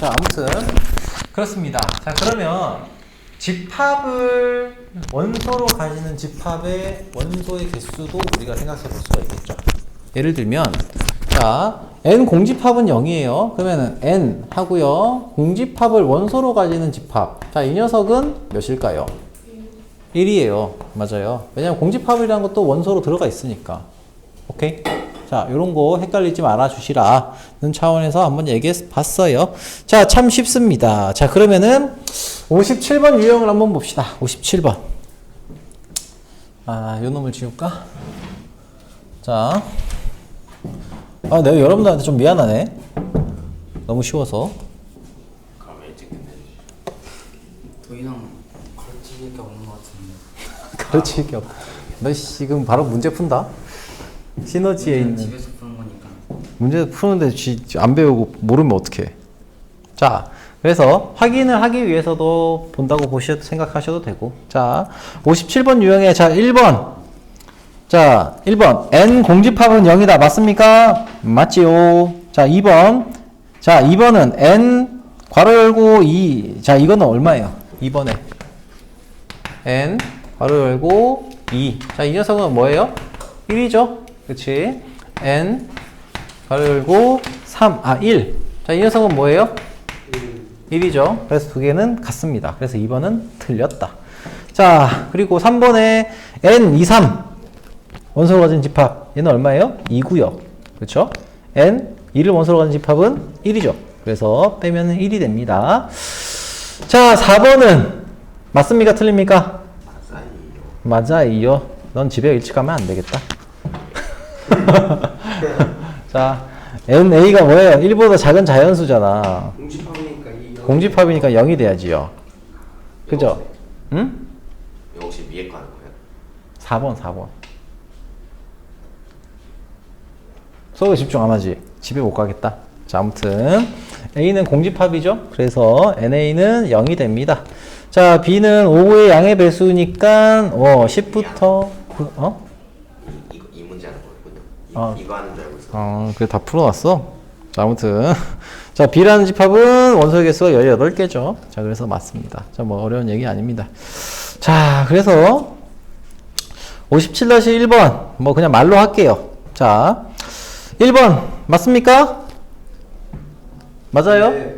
자, 아무튼 그렇습니다. 자, 그러면 집합을 원소로 가지는 집합의 원소의 개수도 우리가 생각해 볼 수가 있겠죠. 예를 들면 자, n 공집합은 0이에요. 그러면은 n 하고요. 공집합을 원소로 가지는 집합. 자, 이 녀석은 몇일까요? 1이에요. 맞아요. 왜냐면 공집합이라는 것도 원소로 들어가 있으니까. 오케이? 자, 요런 거 헷갈리지 말아 주시라는 차원에서 한번 얘기해 봤어요. 자, 참 쉽습니다. 자, 그러면은 57번 유형을 한번 봅시다. 57번. 아, 요 놈을 지울까? 자. 아, 내가 여러분들한테 좀 미안하네. 너무 쉬워서. 그럼 일찍 끝내주시. 더 이상 가르칠 게 없는 것 같은데. 가르칠 게 없. 너 지금 바로 문제 푼다. 시너지에 있는. 집에서 푸는 거니까. 문제 푸는데 안 배우고 모르면 어떡해. 자, 그래서 확인을 하기 위해서도 본다고 생각하셔도 되고. 자, 57번 유형에 자, 1번. 자, 1번. n 공집합은 0이다. 맞습니까? 맞지요. 자, 2번. 자, 2번은 n 괄호 열고 2. 자, 이거는 얼마예요? 2번에. n 괄호 열고 2. 자, 이 녀석은 뭐예요? 1이죠? 그치? n 괄호 열고 3. 아, 1. 자, 이 녀석은 뭐예요? 1이죠. 그래서 두 개는 같습니다. 그래서 2번은 틀렸다. 자, 그리고 3번에 n 2, 3. 원소로 가진 집합. 얘는 얼마예요? 2구요. 그렇죠? n 2를 원소로 가진 집합은 1이죠. 그래서 빼면 1이 됩니다. 자, 4번은 맞습니까? 틀립니까? 맞아요. 넌 집에 일찍 가면 안 되겠다. 자, NA가 뭐예요? 1보다 작은 자연수잖아. 공집합이니까 0이 돼야지요. 그죠? 응? 이거 혹시 위에 거 하는 거예요? 4번. 수업에 집중 안 하지? 집에 못 가겠다. 자, 아무튼 A는 공집합이죠. 그래서 NA는 0이 됩니다. 자, B는 5의 양의 배수니까 10부터 이 문제 하는 거였군요. 이거 하는 줄 알고 있어. 그래 다 풀어놨어. 자, 아무튼 자, B라는 집합은 원소의 개수가 18개죠. 자, 그래서 맞습니다. 자, 뭐 어려운 얘기 아닙니다. 자, 그래서 57-1번 뭐 그냥 말로 할게요. 자, 1번 맞습니까? 맞아요? 네.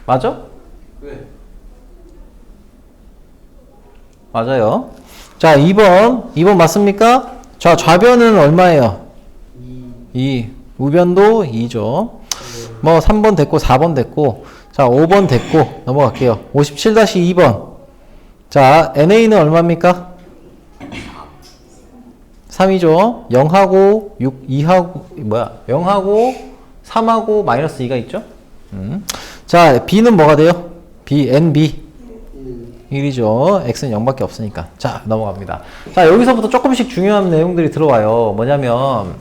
맞아? 네. 맞아요. 자, 2번 맞습니까? 자, 좌변은 얼마예요? 2. 우변도 2죠. 뭐 3번 됐고 4번 됐고 자, 5번 됐고 넘어갈게요. 57-2번. 자, NA는 얼마입니까? 3이죠. 0하고 6, 2하고 0하고 3하고 마이너스 2가 있죠. 자, B는 뭐가 돼요? B, NB 1이죠. X는 0밖에 없으니까. 자, 넘어갑니다. 자, 여기서부터 조금씩 중요한 내용들이 들어와요. 뭐냐면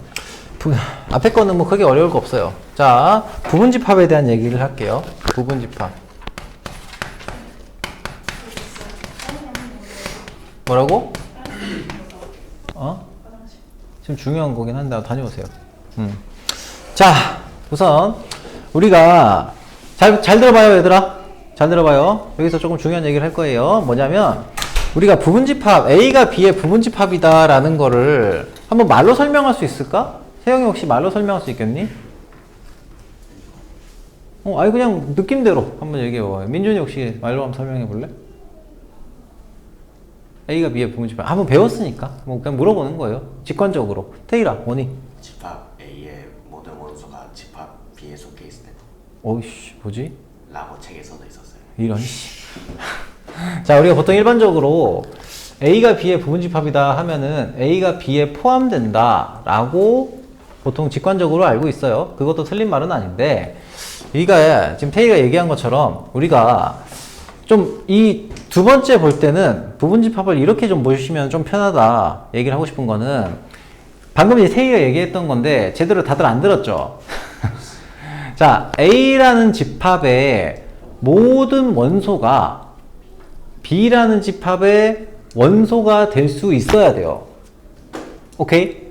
앞에 거는 뭐 크게 어려울 거 없어요. 자, 부분집합에 대한 얘기를 할게요. 부분집합. 뭐라고? 지금 중요한 거긴 한데 다녀오세요. 자, 우선 우리가 잘 들어봐요, 얘들아. 잘 들어봐요. 여기서 조금 중요한 얘기를 할 거예요. 뭐냐면 우리가 부분집합, A가 B의 부분집합이다라는 거를 한번 말로 설명할 수 있을까? 세영이 혹시 말로 설명할 수 있겠니? 아니 그냥 느낌대로 한번 얘기해봐요. 민준이 혹시 말로 한번 설명해 볼래? A가 B의 부분집합 한번 배웠으니까 뭐 그냥 물어보는 거예요. 직관적으로. 태일아, 뭐니? 집합 A의 모든 원소가 집합 B에 속해 있을 때 어이씨, 뭐지? 라고 책에 써져 있었어요. 이런 씨. 자, 우리가 보통 일반적으로 A가 B의 부분집합이다 하면은 A가 B에 포함된다 라고 보통 직관적으로 알고 있어요. 그것도 틀린 말은 아닌데 우리가 지금 태희가 얘기한 것처럼 우리가 좀 이 두 번째 볼 때는 부분집합을 이렇게 좀 보시면 좀 편하다 얘기를 하고 싶은 거는 방금 이제 태희가 얘기했던 건데 제대로 다들 안 들었죠? 자, A라는 집합의 모든 원소가 B라는 집합의 원소가 될 수 있어야 돼요. 오케이?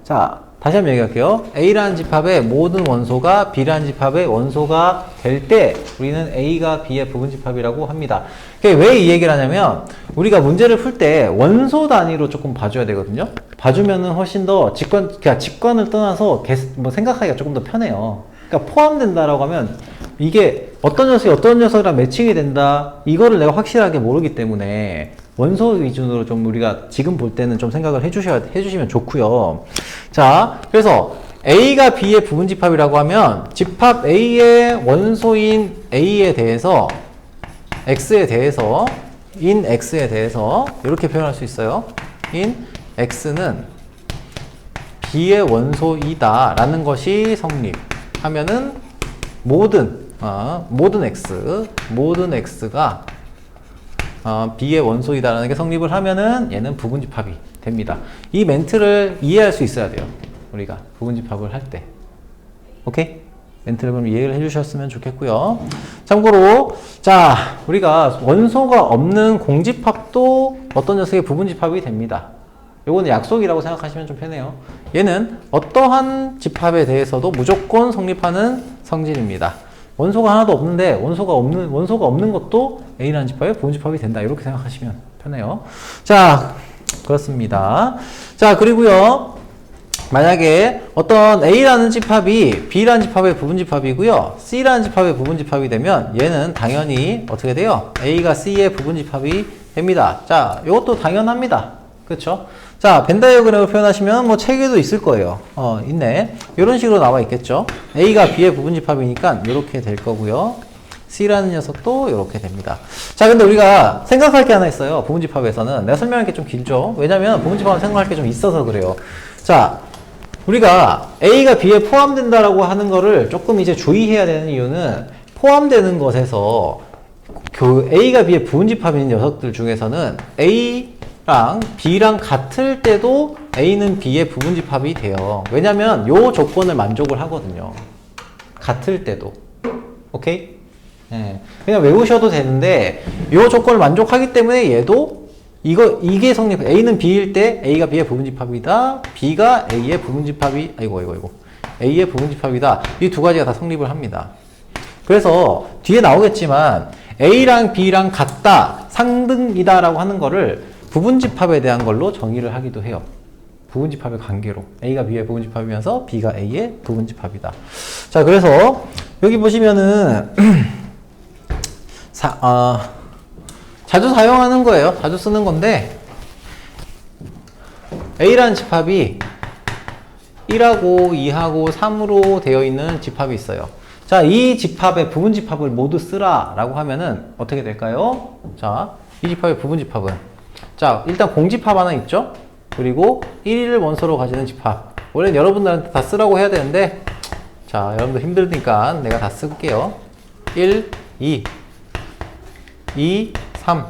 자, 다시 한번 얘기할게요. A라는 집합의 모든 원소가 B라는 집합의 원소가 될 때 우리는 A가 B의 부분집합이라고 합니다. 왜 이 얘기를 하냐면 우리가 문제를 풀 때 원소 단위로 조금 봐줘야 되거든요. 봐주면은 훨씬 더 직관을 떠나서 뭐 생각하기가 조금 더 편해요. 그러니까 포함된다라고 하면 이게 어떤 녀석이 어떤 녀석이랑 매칭이 된다 이거를 내가 확실하게 모르기 때문에 원소 기준으로 좀 우리가 지금 볼 때는 좀 생각을 해주시면 좋고요. 자, 그래서 A가 B의 부분집합이라고 하면 집합 A의 원소인 A에 대해서 X에 대해서 in X에 대해서 이렇게 표현할 수 있어요. in X는 B의 원소이다 라는 것이 성립하면은 모든 X가 B의 원소이다라는 게 성립을 하면은 얘는 부분집합이 됩니다. 이 멘트를 이해할 수 있어야 돼요. 우리가 부분집합을 할 때. 오케이? 멘트를 그럼 이해를 해주셨으면 좋겠고요. 참고로 자 우리가 원소가 없는 공집합도 어떤 녀석의 부분집합이 됩니다. 요거는 약속이라고 생각하시면 좀 편해요. 얘는 어떠한 집합에 대해서도 무조건 성립하는 성질입니다. 원소가 하나도 없는데 원소가 없는 것도 A라는 집합의 부분집합이 된다. 이렇게 생각하시면 편해요. 자, 그렇습니다. 자, 그리고요. 만약에 어떤 A라는 집합이 B라는 집합의 부분집합이고요. C라는 집합의 부분집합이 되면 얘는 당연히 어떻게 돼요? A가 C의 부분집합이 됩니다. 자, 이것도 당연합니다. 그렇죠? 자, 벤 다이어그램을 표현하시면 뭐 책에도 있을 거예요. 있네. 이런 식으로 나와 있겠죠. A가 B의 부분집합이니까 이렇게 될 거고요. C라는 녀석도 이렇게 됩니다. 자, 근데 우리가 생각할 게 하나 있어요. 부분집합에서는. 내가 설명할 게 좀 길죠. 왜냐면 부분집합은 생각할 게 좀 있어서 그래요. 자, 우리가 A가 B에 포함된다라고 하는 거를 조금 이제 주의해야 되는 이유는 포함되는 것에서 A가 B의 부분집합인 녀석들 중에서는 A랑 B랑 같을 때도 A는 B의 부분집합이 돼요. 왜냐면 요 조건을 만족을 하거든요. 같을 때도. 오케이? 네. 그냥 외우셔도 되는데 요 조건을 만족하기 때문에 얘도 이게 성립. A는 B일 때 A가 B의 부분집합이다. B가 A의 부분집합이 A의 부분집합이다. 이 두 가지가 다 성립을 합니다. 그래서 뒤에 나오겠지만 A랑 B랑 같다, 상등이다라고 하는 거를 부분집합에 대한 걸로 정의를 하기도 해요. 부분집합의 관계로. A가 B의 부분집합이면서 B가 A의 부분집합이다. 자, 그래서 여기 보시면은 자주 사용하는 거예요. 자주 쓰는 건데 A라는 집합이 1하고 2하고 3으로 되어 있는 집합이 있어요. 자, 이 집합의 부분집합을 모두 쓰라 라고 하면은 어떻게 될까요? 자, 이 집합의 부분집합은 자, 일단 공집합 하나 있죠? 그리고 1을 원소로 가지는 집합. 원래는 여러분들한테 다 쓰라고 해야 되는데 자, 여러분들 힘들니까 내가 다 쓸게요. 1, 2 3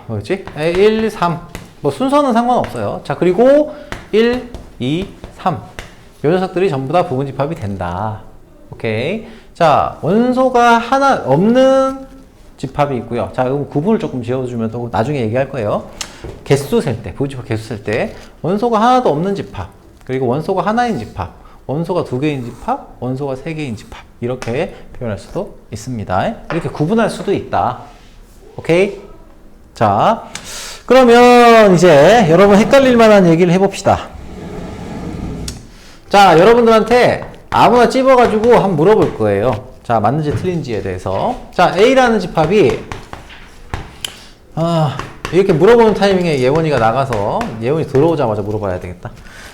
뭐였지? 1, 3 뭐 순서는 상관없어요. 자, 그리고 1, 2, 3 요 녀석들이 전부 다 부분집합이 된다. 오케이. 자, 원소가 하나 없는 집합이 있고요. 자, 이거 구분을 조금 지어주면 또 나중에 얘기할 거예요. 개수 셀 때, 부분집합 개수 셀 때 원소가 하나도 없는 집합, 그리고 원소가 하나인 집합, 원소가 2개인 집합, 원소가 3개인 집합 이렇게 표현할 수도 있습니다. 이렇게 구분할 수도 있다. 오케이? 자, 그러면 이제 여러분 헷갈릴 만한 얘기를 해봅시다. 자, 여러분들한테 아무나 찝어가지고 한번 물어볼 거예요. 자, 맞는지 틀린지에 대해서. 자, A라는 집합이 이렇게 물어보는 타이밍에 예원이가 나가서 예원이 들어오자마자 물어봐야 되겠다.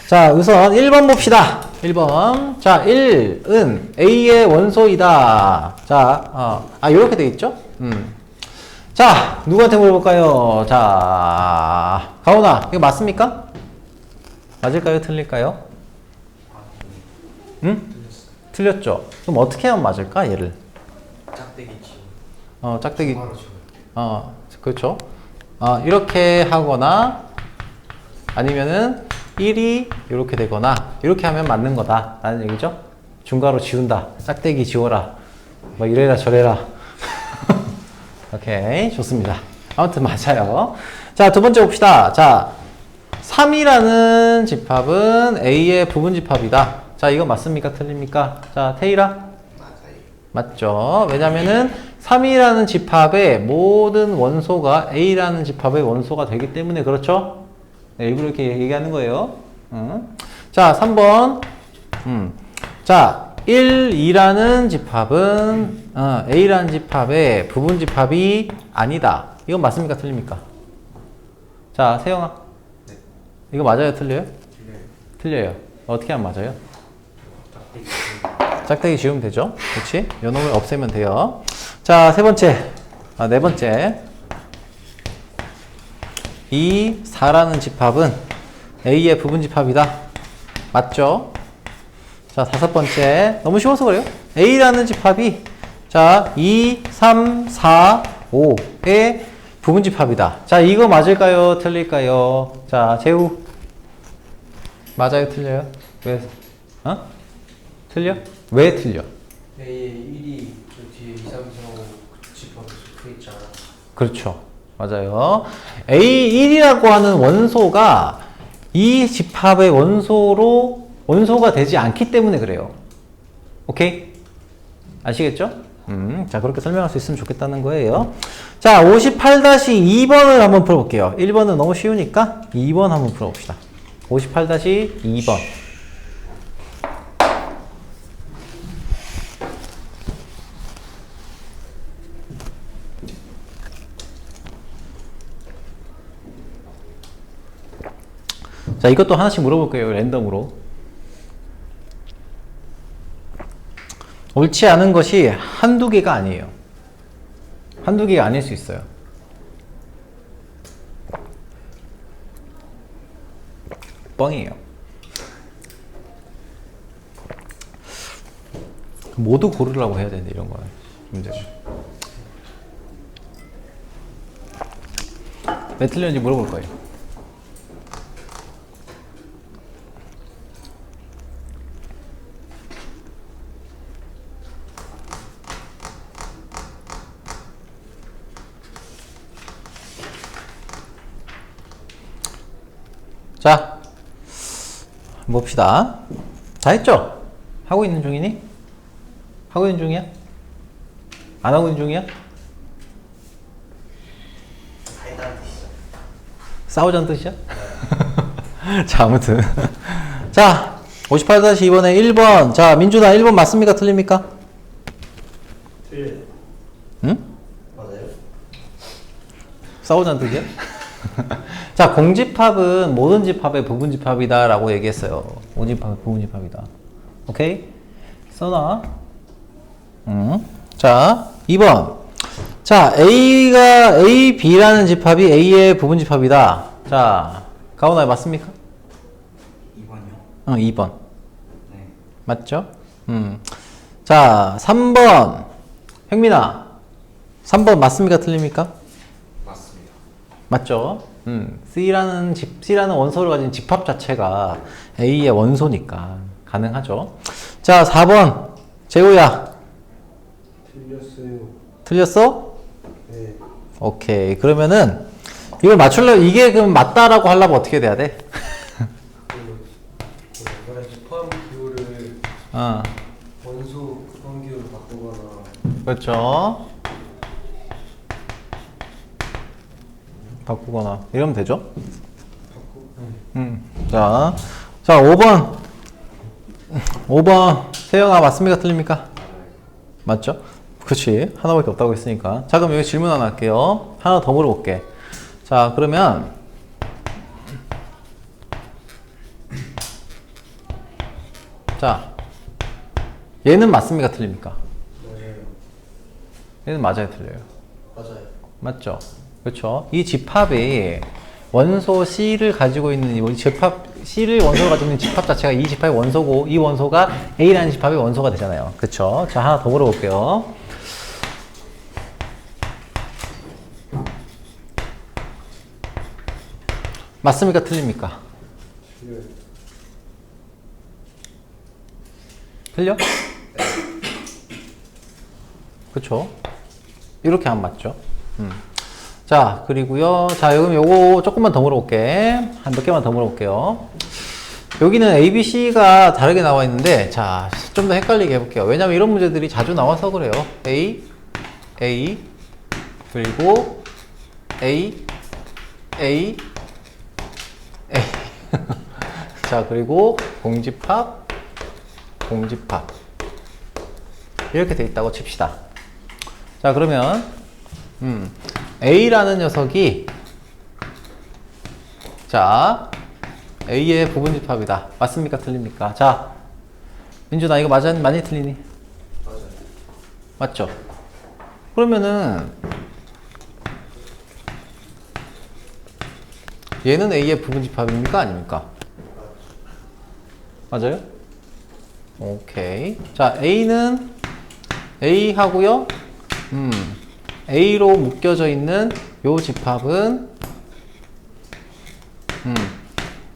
자, 우선 1번 봅시다. 1번. 자, 1은 A의 원소이다. 자, 이렇게 돼 있죠? 자, 누구한테 물어볼까요? 자, 가온아, 이거 맞습니까? 맞을까요? 틀릴까요? 응? 틀렸죠? 그럼 어떻게 하면 맞을까, 얘를? 짝대기 지. 짝대기. 그렇죠. 이렇게 하거나, 아니면은, 1이 이렇게 되거나, 이렇게 하면 맞는 거다. 라는 얘기죠? 중괄호 지운다. 짝대기 지워라. 뭐 이래라 저래라. 오케이. 좋습니다. 아무튼 맞아요. 자, 두 번째 봅시다. 자, 3이라는 집합은 A의 부분 집합이다. 자, 이거 맞습니까? 틀립니까? 자, 태일아? 맞아요. 맞죠. 왜냐면은 3이라는 집합의 모든 원소가 A라는 집합의 원소가 되기 때문에 그렇죠? 네, 일부러 이렇게 얘기하는 거예요. 자, 3번. 자, 1, 2라는 집합은 A라는 집합의 부분 집합이 아니다. 이건 맞습니까? 틀립니까? 자, 세영아. 네. 이거 맞아요? 틀려요? 틀려요. 틀려요. 어떻게 하면 맞아요? 짝대기 지우면 되죠? 그렇지? 요놈을 없애면 돼요. 자, 세 번째. 네 번째. 2, 4라는 집합은 A의 부분 집합이다. 맞죠? 자, 다섯 번째. 너무 쉬워서 그래요. A라는 집합이 자, 2, 3, 4, 5의 부분 집합이다. 자, 이거 맞을까요? 틀릴까요? 자, 재우. 맞아요? 틀려요? 왜? 틀려? 왜 틀려? A의 1이 저 뒤에 2, 3, 4, 5 집합에서 붙어있잖아. 그렇죠. 맞아요. A1이라고 하는 원소가 이 집합의 원소가 되지 않기 때문에 그래요. 오케이? 아시겠죠? 자, 그렇게 설명할 수 있으면 좋겠다는 거예요. 자, 58-2번을 한번 풀어볼게요. 1번은 너무 쉬우니까 2번 한번 풀어봅시다. 58-2번. 자, 이것도 하나씩 물어볼게요. 랜덤으로. 옳지 않은 것이 한두 개가 아니에요. 한두 개가 아닐 수 있어요. 뻥이에요. 모두 고르라고 해야 되는데, 이런 거는. 문제가. 왜 틀렸는지 물어볼 거예요. 자, 봅시다. 다 했죠? 하고 있는 중이니? 하고 있는 중이야? 안 하고 있는 중이야? 하이다는 뜻이죠. 싸우자는 뜻이야? 자, 아무튼. 자, 58-2번에 1번. 자, 민준아, 1번 맞습니까? 틀립니까? 틀려요. 응? 맞아요? 싸우자는 뜻이야? 자, 공집합은 모든 집합의 부분 집합이다 라고 얘기했어요. 오집합의 부분 집합이다. 오케이? 써놔. 자, 2번. 자, A, B라는 집합이 A의 부분 집합이다. 자, 가오나야 맞습니까? 2번이요? 2번. 네. 맞죠? 자, 3번. 형민아. 3번 맞습니까? 틀립니까? 맞습니다. 맞죠? C라는 원소를 가진 집합 자체가 A의 원소니까 가능하죠. 자, 4번. 재호야. 틀렸어요. 틀렸어? 네. 오케이. 그러면은 이걸 맞추려면 이게 그럼 맞다라고 하려면 어떻게 돼야 돼? 이번에 포함 기호를 원소 포함 기호로 바꾸거나 그렇죠. 바꾸거나 이러면 되죠? 자, 5번. 5번. 세영아 맞습니까? 틀립니까? 맞죠? 그치. 하나밖에 없다고 했으니까. 자, 그럼 여기 질문 하나 할게요. 하나 더 물어볼게. 자, 그러면 자, 얘는 맞습니까? 틀립니까? 맞아요. 얘는 맞아요? 틀려요? 맞아요. 맞죠? 그렇죠. 이 집합이 원소 C를 가지고 있는 이 집합 C를 원소로 가지고 있는 집합 자체가 이 집합의 원소고 이 원소가 A라는 집합의 원소가 되잖아요. 그렇죠? 자, 하나 더 물어볼게요. 맞습니까? 틀립니까? 틀려요. 틀려? 그렇죠? 이렇게 안 맞죠? 자, 그리고요. 자, 여기 요거 조금만 더 물어볼게. 한 몇 개만 더 물어볼게요. 여기는 A, B, C가 다르게 나와 있는데, 자, 좀 더 헷갈리게 해볼게요. 왜냐면 이런 문제들이 자주 나와서 그래요. A, A, 그리고 A, A, A. 자, 그리고 공집합, 공집합. 이렇게 돼 있다고 칩시다. 자, 그러면, A라는 녀석이, 자, A의 부분집합이다. 맞습니까? 틀립니까? 자, 민준아, 이거 많이 틀리니? 맞아요. 맞죠? 그러면은, 얘는 A의 부분집합입니까? 아닙니까? 맞아요? 오케이. 자, A는 A 하고요. A로 묶여져 있는 요 집합은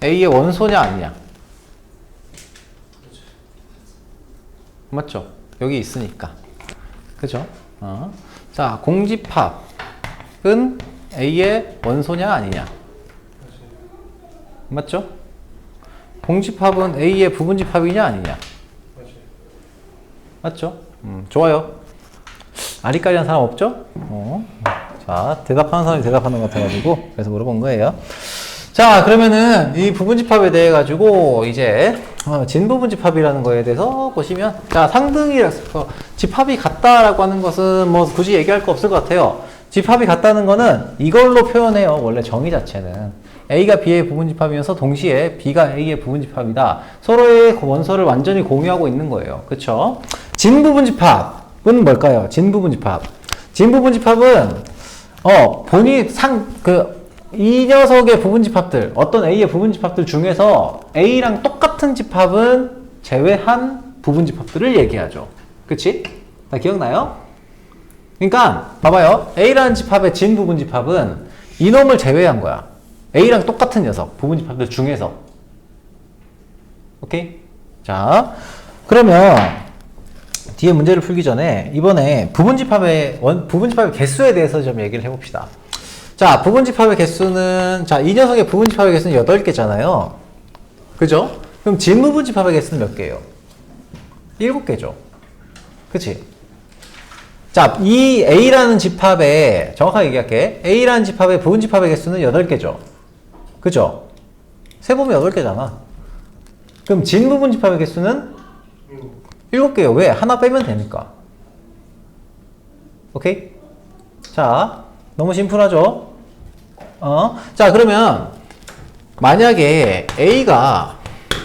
A의 원소냐 아니냐? 맞죠? 여기 있으니까. 그죠? 자, 공집합은 A의 원소냐 아니냐? 맞죠? 공집합은 A의 부분집합이냐 아니냐? 맞죠? 좋아요. 아리까리한 사람 없죠? 자, 대답하는 사람이 대답하는 것 같아가지고 그래서 물어본 거예요. 자, 그러면은 이 부분집합에 대해 가지고 이제 진부분집합이라는 거에 대해서 보시면, 자, 상등이라서 집합이 같다라고 하는 것은 뭐 굳이 얘기할 거 없을 것 같아요. 집합이 같다는 거는 이걸로 표현해요. 원래 정의 자체는 A가 B의 부분집합이면서 동시에 B가 A의 부분집합이다. 서로의 원소를 완전히 공유하고 있는 거예요. 그쵸? 진부분집합은 뭘까요? 진부분집합. 진부분집합은 이 녀석의 부분집합들, 어떤 A의 부분집합들 중에서 A랑 똑같은 집합은 제외한 부분집합들을 얘기하죠. 그치? 다 기억나요? 그러니까 봐봐요. A라는 집합의 진부분집합은 이놈을 제외한 거야. A랑 똑같은 녀석, 부분집합들 중에서. 오케이? 자, 그러면 뒤에 문제를 풀기 전에 이번에 부분집합의 개수에 대해서 좀 얘기를 해봅시다. 자, 부분집합의 개수는, 자, 이 녀석의 부분집합의 개수는 8개잖아요. 그죠? 그럼 진부분집합의 개수는 몇 개예요? 7개죠. 그치? 자, 이 A라는 집합의, 정확하게 얘기할게. A라는 집합의 부분집합의 개수는 8개죠. 그죠? 세보면 8개잖아. 그럼 진부분집합의 개수는 7개예요. 왜? 하나 빼면 되니까. 오케이? 자, 너무 심플하죠? 자, 그러면 만약에 A가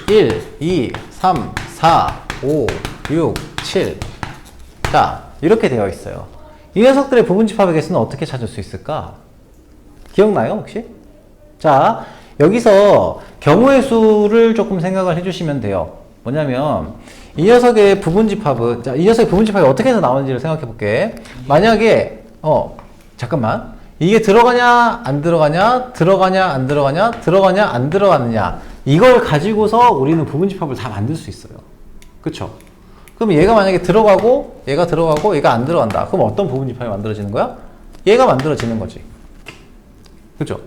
1, 2, 3, 4, 5, 6, 7. 자, 이렇게 되어 있어요. 이 녀석들의 부분집합의 개수는 어떻게 찾을 수 있을까? 기억나요, 혹시? 자, 여기서 경우의 수를 조금 생각을 해주시면 돼요. 뭐냐면, 이 녀석의 부분집합은, 자, 이 녀석의 부분집합이 어떻게 해서 나오는지를 생각해 볼게. 만약에, 잠깐만. 이게 들어가냐, 안 들어가냐, 들어가냐, 안 들어가냐, 들어가냐, 안 들어가느냐. 이걸 가지고서 우리는 부분집합을 다 만들 수 있어요. 그쵸? 그럼 얘가 만약에 들어가고, 얘가 들어가고, 얘가 안 들어간다. 그럼 어떤 부분집합이 만들어지는 거야? 얘가 만들어지는 거지. 그죠?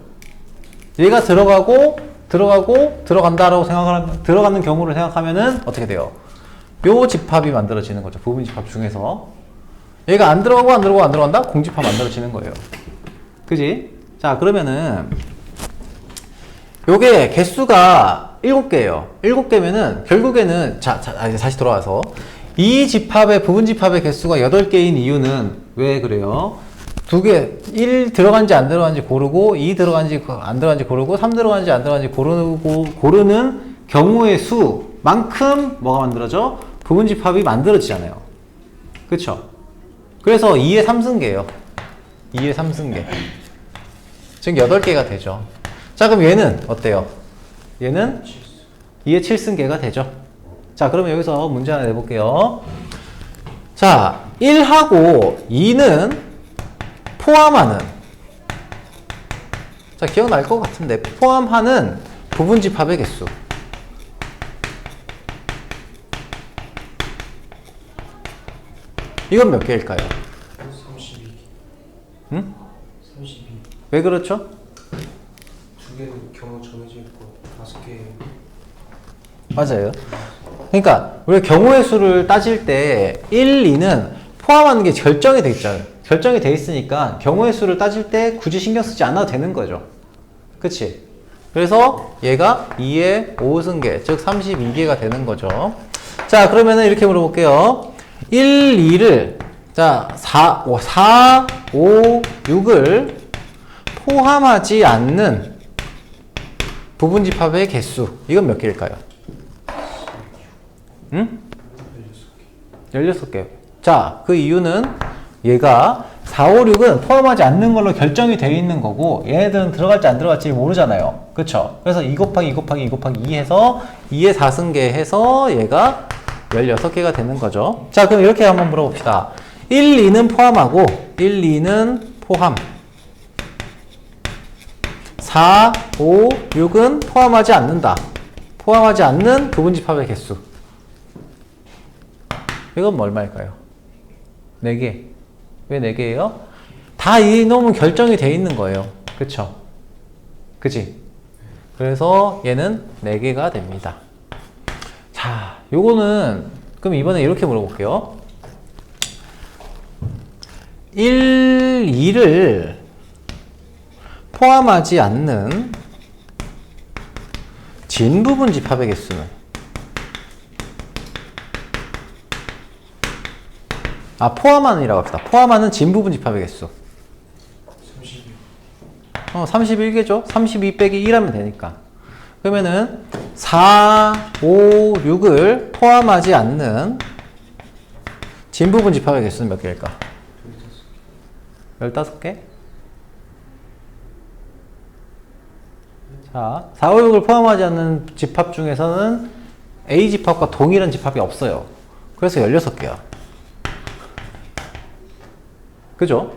얘가 들어가고, 들어간다라고 생각하면, 들어가는 경우를 생각하면은 어떻게 돼요? 요 집합이 만들어지는 거죠. 부분집합 중에서. 얘가 안 들어간다? 공집합 만들어지는 거예요. 그지? 자, 그러면은, 요게 개수가 7개예요. 7개면은, 결국에는, 이제 다시 돌아와서, 이 집합의, 부분집합의 개수가 8개인 이유는 왜 그래요? 1 들어간지 안 들어간지 고르고, 2 들어간지 안 들어간지 고르고, 3 들어간지 안 들어간지 고르는 경우의 수만큼 뭐가 만들어져? 부분집합이 만들어지잖아요. 그쵸? 그래서 2의 3승계예요. 2의 3승계. 즉 8개가 되죠. 자, 그럼 얘는 어때요? 얘는 2의 7승계가 되죠. 자, 그러면 여기서 문제 하나 내볼게요. 자, 1하고 2는 포함하는, 자, 기억날 것 같은데, 포함하는 부분집합의 개수. 이건 몇 개일까요? 32. 응? 32. 왜 그렇죠? 두 개는 경우 정해져 있고 5개. 맞아요. 그러니까 우리가 경우의 수를 따질 때 1, 2는 포함하는 게 결정이 돼 있잖아요. 결정이 돼 있으니까 경우의 수를 따질 때 굳이 신경 쓰지 않아도 되는 거죠. 그치? 그래서 얘가 2의 5승계, 즉 32개가 되는 거죠. 자, 그러면은 이렇게 물어볼게요. 1, 2를, 자, 4, 5, 6을 포함하지 않는 부분집합의 개수. 이건 몇 개일까요? 응? 16개. 자, 그 이유는 얘가 4, 5, 6은 포함하지 않는 걸로 결정이 되어 있는 거고 얘네들은 들어갈지 안 들어갈지 모르잖아요. 그쵸? 그래서 2 곱하기 2 곱하기 2 곱하기 2 해서 2의 4승계 해서 얘가 16개가 되는 거죠. 자, 그럼 이렇게 한번 물어봅시다. 1, 2는 포함하고 1, 2는 포함 4, 5, 6은 포함하지 않는다. 포함하지 않는 부분집합의 개수. 이건 얼마일까요? 4개. 왜 4개예요? 다 이놈은 결정이 돼 있는 거예요. 그쵸? 그치? 그래서 얘는 4개가 됩니다. 자, 요거는 그럼 이번에 이렇게 물어볼게요. 1, 2를 포함하지 않는 진부분 집합의 개수는 포함하는이라고 합시다. 포함하는 진부분 집합의 개수 32. 31개죠. 32 빼기 1하면 되니까. 그러면은 4, 5, 6을 포함하지 않는 진부분 집합의 개수는 몇 개일까? 15개? 자, 4, 5, 6을 포함하지 않는 집합 중에서는 A 집합과 동일한 집합이 없어요. 그래서 16개야. 그죠?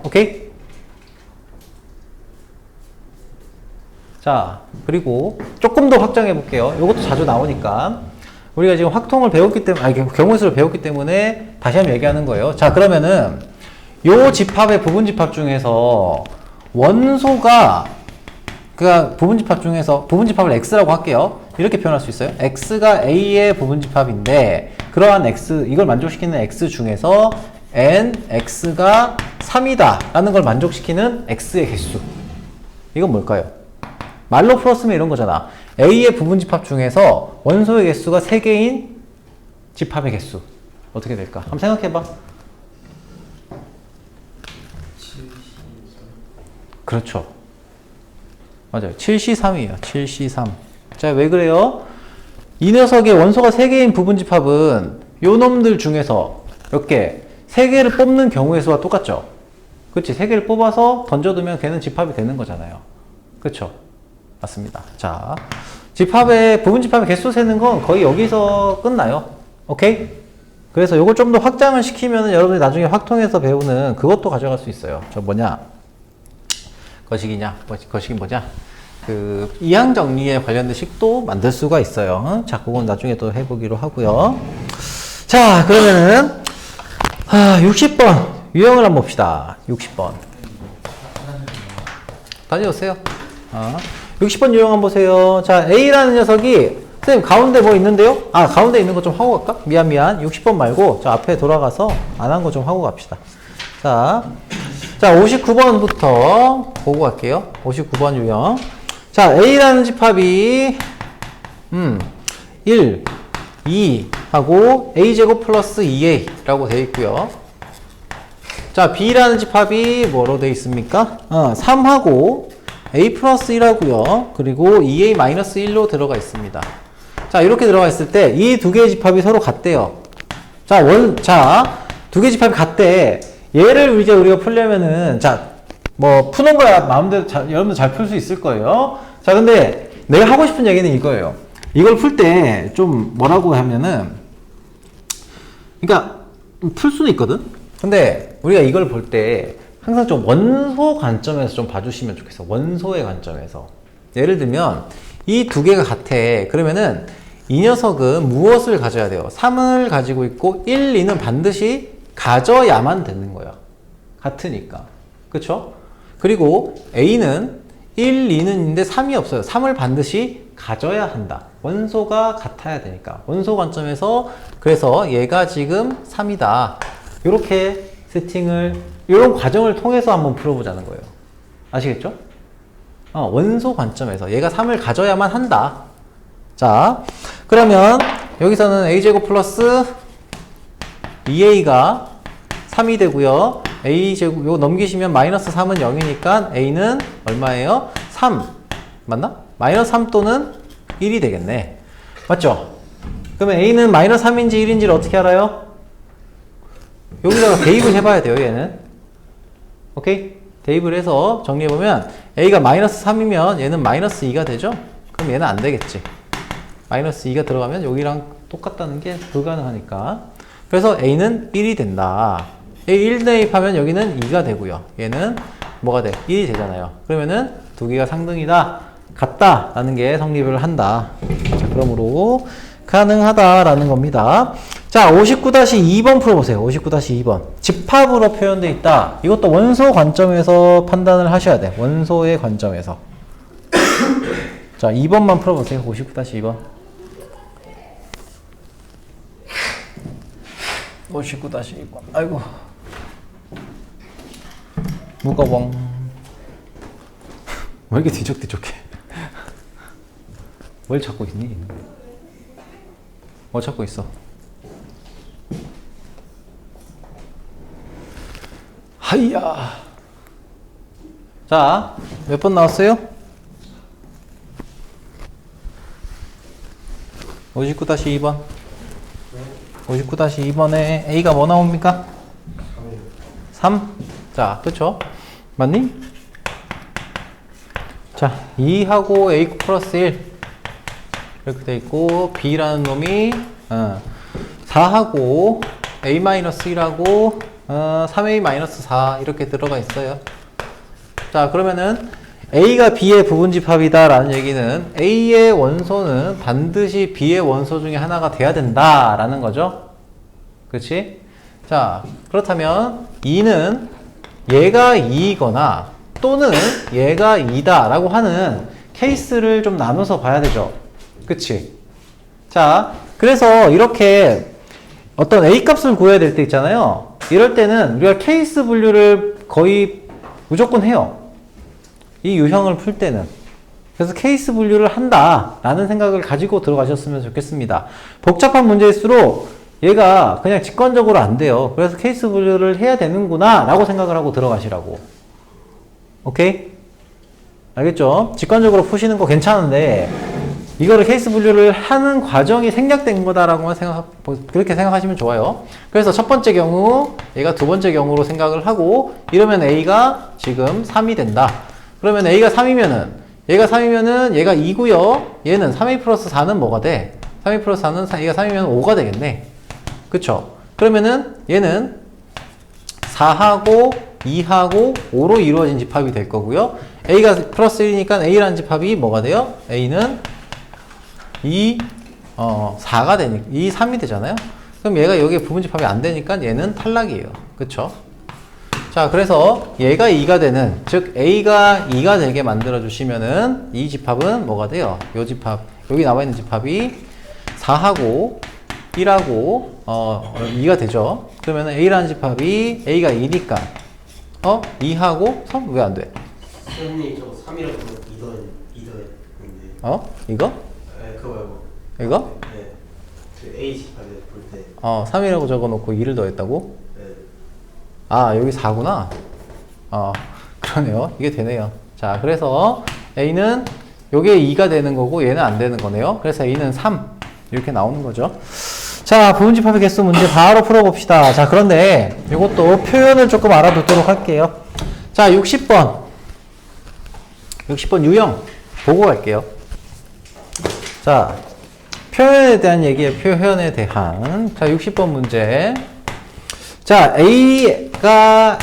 오케이? 자, 그리고 조금 더 확장해 볼게요. 이것도 자주 나오니까. 우리가 지금 확통을 배웠기 때문에, 경우의 수를 배웠기 때문에 다시 한번 얘기하는 거예요. 자, 그러면은 요 집합의 부분집합 중에서 원소가 그러니까 부분집합 중에서 부분집합을 x라고 할게요. 이렇게 표현할 수 있어요. x가 a의 부분집합인데 그러한 x 이걸 만족시키는 x 중에서 n x가 3이다 라는 걸 만족시키는 x의 개수. 이건 뭘까요? 말로 풀었으면 이런 거잖아. a의 부분집합 중에서 원소의 개수가 3개인 집합의 개수 어떻게 될까? 한번 생각해봐. 그렇죠. 맞아요. 7C3이에요. 7C3. 자, 왜 그래요? 이 녀석의 원소가 3개인 부분집합은 요 놈들 중에서 몇 개? 3개를 뽑는 경우의 수와 똑같죠? 그치? 3개를 뽑아서 던져두면 걔는 집합이 되는 거잖아요. 그쵸? 맞습니다. 자, 부분집합의 개수 세는 건 거의 여기서 끝나요. 오케이? 그래서 요거 좀 더 확장을 시키면 여러분이 나중에 확통해서 배우는 그것도 가져갈 수 있어요. 저 뭐냐? 거식이 뭐냐? 그 이항 정리에 관련된 식도 만들 수가 있어요. 자, 그건 나중에 또 해보기로 하고요. 자, 그러면은 60번 유형을 한번 봅시다. 60번 다녀오세요. 60번 유형 한번 보세요. 자, A라는 녀석이 선생님 가운데 뭐 있는데요? 가운데 있는 거 좀 하고 갈까? 미안 60번 말고 저 앞에 돌아가서 안 한 거 좀 하고 갑시다. 자, 59번부터 보고 갈게요. 59번 유형. 자, A라는 집합이 1, 2 하고 A제곱 플러스 2A라고 되어 있고요. 자, B라는 집합이 뭐로 되어 있습니까? 3하고 A 플러스 1하고요. 그리고 2A 마이너스 1로 들어가 있습니다. 자, 이렇게 들어가 있을 때 이 두 개의 집합이 서로 같대요. 두 개의 집합이 같대. 얘를 이제 우리가 풀려면은, 뭐, 푸는 거야. 마음대로 여러분들 잘 풀 수 있을 거예요. 자, 근데 내가 하고 싶은 얘기는 이거예요. 이걸 풀 때 좀 뭐라고 하면은, 그러니까, 풀 수는 있거든? 근데 우리가 이걸 볼 때 항상 좀 원소 관점에서 좀 봐주시면 좋겠어. 원소의 관점에서. 예를 들면, 이 두 개가 같아. 그러면은, 이 녀석은 무엇을 가져야 돼요? 3을 가지고 있고, 1, 2는 반드시 가져야만 되는 거야. 같으니까. 그쵸? 그리고 A는 1, 2는 있는데 3이 없어요. 3을 반드시 가져야 한다. 원소가 같아야 되니까. 원소 관점에서 그래서 얘가 지금 3이다. 이렇게 세팅을 이런 과정을 통해서 한번 풀어보자는 거예요. 아시겠죠? 원소 관점에서 얘가 3을 가져야만 한다. 자, 그러면 여기서는 a제곱 플러스 2a가 3이 되고요. a제곱 이거 넘기시면 마이너스 3은 0이니까 a는 얼마예요? 3 맞나? 마이너스 3 또는 1이 되겠네. 맞죠? 그러면 a는 마이너스 3인지 1인지를 어떻게 알아요? 여기다가 대입을 해봐야 돼요. 얘는 오케이? 대입을 해서 정리해보면 a가 마이너스 3이면 얘는 마이너스 2가 되죠? 그럼 얘는 안 되겠지. 마이너스 2가 들어가면 여기랑 똑같다는 게 불가능하니까. 그래서 a는 1이 된다. a 1 대입하면 여기는 2가 되고요. 얘는 뭐가 돼? 1이 되잖아요. 그러면은 두 개가 상등이다. 같다. 라는 게 성립을 한다. 자, 그러므로 가능하다라는 겁니다. 자, 59-2번 풀어보세요. 59-2번. 집합으로 표현되어 있다. 이것도 원소 관점에서 판단을 하셔야 돼. 원소의 관점에서. 자, 2번만 풀어보세요. 59-2번. 59-2번. 아이고. 무거워. 왜 이렇게 뒤적뒤적해? 뭘 찾고 있니? 뭐 찾고 있어? 하이야. 자, 몇 번 나왔어요? 59-2번. 59-2번에 A가 뭐 나옵니까? 3? 자, 그쵸? 맞니? 자, 2하고 A 플러스 1 이렇게 돼 있고 B라는 놈이 4하고 A-1하고 3A-4 이렇게 들어가 있어요. 자, 그러면은 A가 B의 부분집합이다 라는 얘기는 A의 원소는 반드시 B의 원소 중에 하나가 돼야 된다 라는 거죠. 그렇지? 자, 그렇다면 2는 얘가 2이거나 또는 얘가 2다 라고 하는 케이스를 좀 나눠서 봐야 되죠. 그치? 자, 그래서 이렇게 어떤 A 값을 구해야 될 때 있잖아요. 이럴 때는 우리가 케이스 분류를 거의 무조건 해요. 이 유형을 풀 때는. 그래서 케이스 분류를 한다 라는 생각을 가지고 들어가셨으면 좋겠습니다. 복잡한 문제일수록 얘가 그냥 직관적으로 안 돼요. 그래서 케이스 분류를 해야 되는구나 라고 생각을 하고 들어가시라고. 오케이? 알겠죠? 직관적으로 푸시는 거 괜찮은데 이거를 케이스 분류를 하는 과정이 생략된 거다라고만 그렇게 생각하시면 좋아요. 그래서 첫 번째 경우, 얘가 두 번째 경우로 생각을 하고, 이러면 A가 지금 3이 된다. 그러면 A가 3이면은, 얘가 3이면은 얘가 2고요. 얘는 3A 플러스 4는 뭐가 돼? 3A 플러스 4는 얘가 3이면 5가 되겠네. 그쵸? 그러면은 얘는 4하고 2하고 5로 이루어진 집합이 될 거고요. A가 플러스 1이니까 A라는 집합이 뭐가 돼요? A는 4가 되니까 3이 되잖아요. 그럼 얘가 여기에 부분집합이 안 되니까 얘는 탈락이에요. 그쵸? 자, 그래서 얘가 2가 되는, 즉 A가 2가 되게 만들어 주시면은 이 집합은 뭐가 돼요? 요 집합, 여기 나와 있는 집합이 4하고 1하고 2가 되죠. 그러면은 A라는 집합이 A가 2니까 2하고 3? 왜 안 돼? 선생님 저거 3이라고 2더했는데 이거? 네, 그거 말고 이거? 네, 그 A 집합에 볼때 3이라고 적어놓고 2를 더했다고? 네. 아, 여기 4구나. 그러네요. 이게 되네요. 자, 그래서 A는 요게 2가 되는 거고 얘는 안 되는 거네요. 그래서 A는 3 이렇게 나오는 거죠. 자, 부분집합의 개수 문제 바로 풀어봅시다. 자, 그런데 이것도 표현을 조금 알아두도록 할게요. 자, 60번 유형 보고 갈게요. 자, 표현에 대한 얘기예요. 표현에 대한. 자, 60번 문제. 자, A가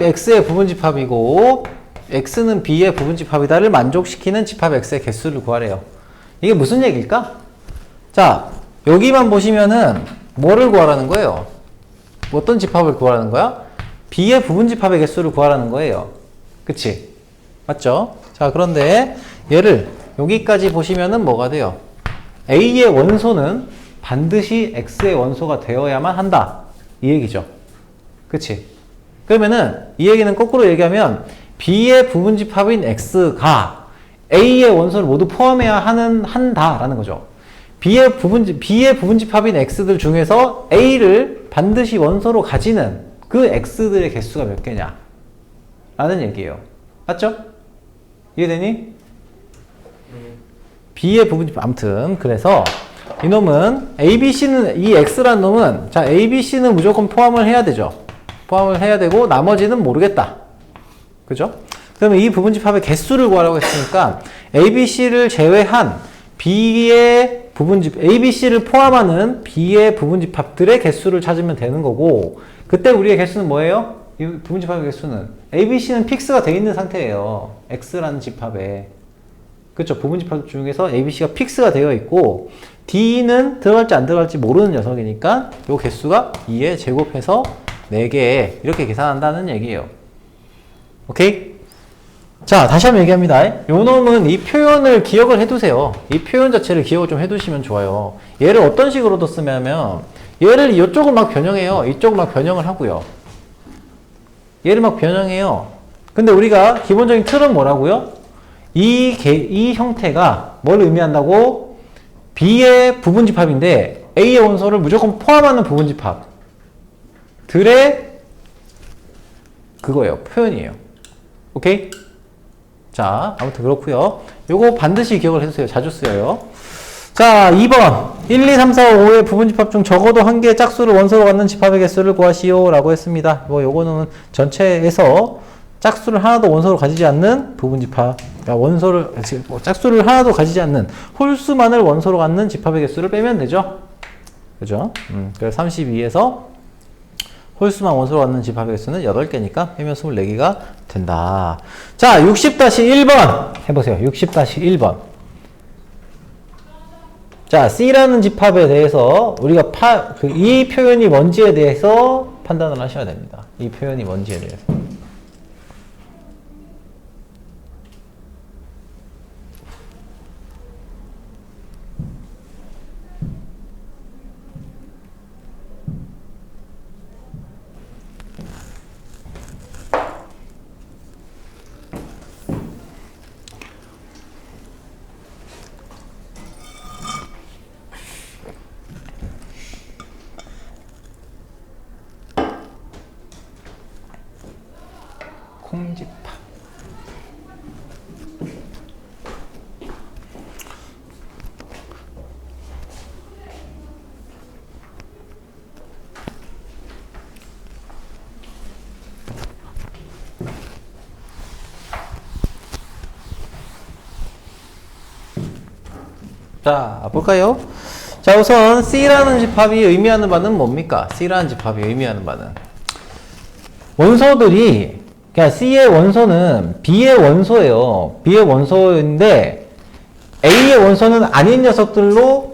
X의 부분집합이고 X는 B의 부분집합이다를 만족시키는 집합 X의 개수를 구하래요. 이게 무슨 얘기일까? 자, 여기만 보시면은 뭐를 구하라는 거예요? 어떤 집합을 구하라는 거야? B의 부분집합의 개수를 구하라는 거예요. 그치? 맞죠? 자, 그런데 얘를 여기까지 보시면은 뭐가 돼요? A의 원소는 반드시 X의 원소가 되어야만 한다. 이 얘기죠. 그치? 그러면은 이 얘기는 거꾸로 얘기하면 B의 부분집합인 X가 A의 원소를 모두 포함해야 한다라는 거죠. B의 부분집합인 X들 중에서 A를 반드시 원소로 가지는 그 X들의 개수가 몇 개냐? 라는 얘기예요. 맞죠? 이해되니? B의 부분집합. 아무튼 그래서 이놈은 ABC는 이 X라는 놈은 자 ABC는 무조건 포함을 해야 되죠. 포함을 해야 되고 나머지는 모르겠다. 그죠? 그러면 이 부분집합의 개수를 구하라고 했으니까 ABC를 제외한 B의 ABC를 포함하는 B의 부분집합들의 개수를 찾으면 되는 거고 그때 우리의 개수는 뭐예요? 이 부분집합의 개수는 ABC는 픽스가 되어 있는 상태예요. X라는 집합에. 그렇죠? 부분집합 중에서 ABC가 픽스가 되어 있고 D는 들어갈지 안 들어갈지 모르는 녀석이니까 요 개수가 2에 제곱해서 4개 이렇게 계산한다는 얘기예요. 오케이? 자, 다시 한번 얘기합니다. 요 놈은 이 표현을 기억을 해두세요. 이 표현 자체를 기억을 좀 해두시면 좋아요. 얘를 어떤 식으로도 쓰냐면 얘를 이쪽을 막 변형해요. 이쪽을 막 변형을 하고요. 얘를 막 변형해요. 근데 우리가 기본적인 틀은 뭐라고요? 이 형태가 뭘 의미한다고? B의 부분집합인데 A의 원소를 무조건 포함하는 부분집합 들의 그거예요. 표현이에요. 오케이? 자, 아무튼 그렇고요. 요거 반드시 기억을 해주세요. 자주 쓰여요. 자, 2번 1, 2, 3, 4, 5의 부분집합 중 적어도 한 개의 짝수를 원소로 갖는 집합의 개수를 구하시오 라고 했습니다. 요거는 전체에서 짝수를 하나도 원소로 가지지 않는 부분집합, 그러니까 짝수를 하나도 가지지 않는 홀수만을 원소로 갖는 집합의 개수를 빼면 되죠. 그죠? 그래서 32에서 홀수만 원소로 갖는 집합의 개수는 8개니까 빼면 24개가 된다. 자, 60-1번 해보세요. 60-1번. 자, C라는 집합에 대해서 우리가 이 표현이 뭔지에 대해서 판단을 하셔야 됩니다. 이 표현이 뭔지에 대해서. 콩집합. 자, 볼까요? 자, 우선 C라는 집합이 의미하는 바는 뭡니까? C라는 집합이 의미하는 바는 원소들이 그러니까 C의 원소는 B의 원소예요. B의 원소인데 A의 원소는 아닌 녀석들로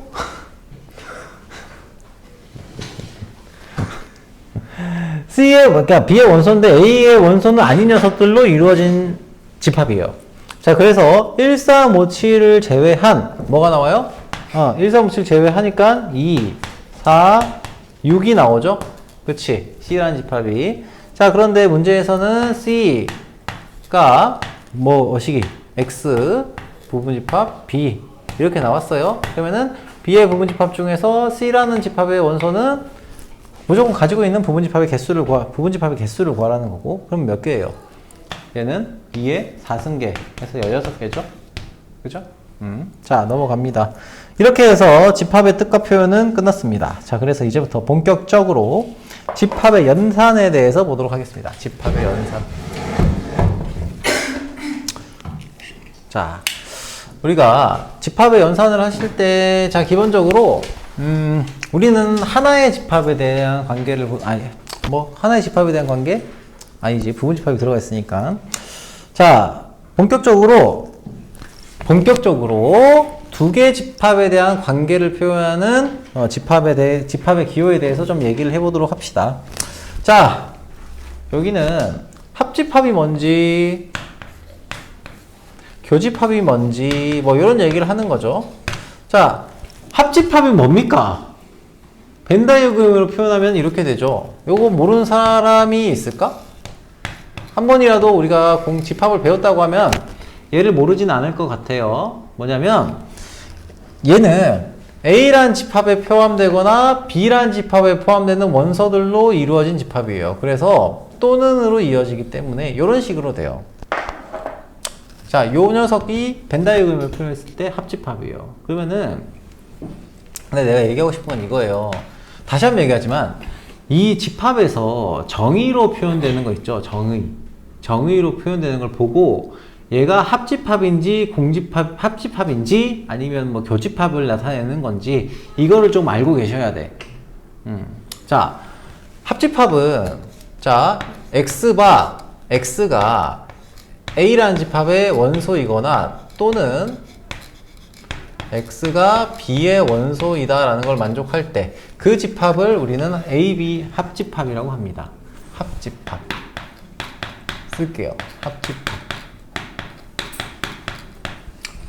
그러니까 B의 원소인데 A의 원소는 아닌 녀석들로 이루어진 집합이에요. 자, 그래서 1357을 제외한 뭐가 나와요? 1357 제외하니까 2, 4, 6이 나오죠? 그치? C라는 집합이. 자, 그런데 문제에서는 C가 뭐시기 X 부분집합 B 이렇게 나왔어요. 그러면은 B의 부분집합 중에서 C라는 집합의 원소는 무조건 가지고 있는 부분집합의 개수를 구하라는 거고, 그럼 몇 개예요? 얘는 2의 4승계 해서 16개죠? 그죠? 자, 넘어갑니다. 이렇게 해서 집합의 뜻과 표현은 끝났습니다. 자, 그래서 이제부터 본격적으로 집합의 연산에 대해서 보도록 하겠습니다. 집합의 연산. 자, 우리가 집합의 연산을 하실 때, 자, 기본적으로, 우리는 하나의 집합에 대한 관계를, 하나의 집합에 대한 관계? 아니지, 부분집합이 들어가 있으니까. 자, 본격적으로 두 개의 집합에 대한 관계를 표현하는 집합의 기호에 대해서 좀 얘기를 해보도록 합시다. 자, 여기는 합집합이 뭔지 교집합이 뭔지 뭐 이런 얘기를 하는 거죠. 자, 합집합이 뭡니까? 벤 다이어그램으로 표현하면 이렇게 되죠. 요거 모르는 사람이 있을까? 한 번이라도 우리가 집합을 배웠다고 하면 얘를 모르진 않을 것 같아요. 뭐냐면 얘는 A라는 집합에 포함되거나 B라는 집합에 포함되는 원소들로 이루어진 집합이에요. 그래서 또는으로 이어지기 때문에 이런 식으로 돼요. 자, 요 녀석이 벤 다이어그램을 표현했을 때 합집합이에요. 그러면은 근데 내가 얘기하고 싶은 건 이거예요. 다시 한번 얘기하지만 이 집합에서 정의로 표현되는 거 있죠. 정의로 표현되는 걸 보고 얘가 합집합인지 합집합인지 아니면 뭐 교집합을 나타내는 건지 이거를 좀 알고 계셔야 돼. 자, 합집합은 자, X가 A라는 집합의 원소이거나 또는 X가 B의 원소이다 라는 걸 만족할 때 그 집합을 우리는 AB 합집합이라고 합니다. 합집합 쓸게요. 합집합.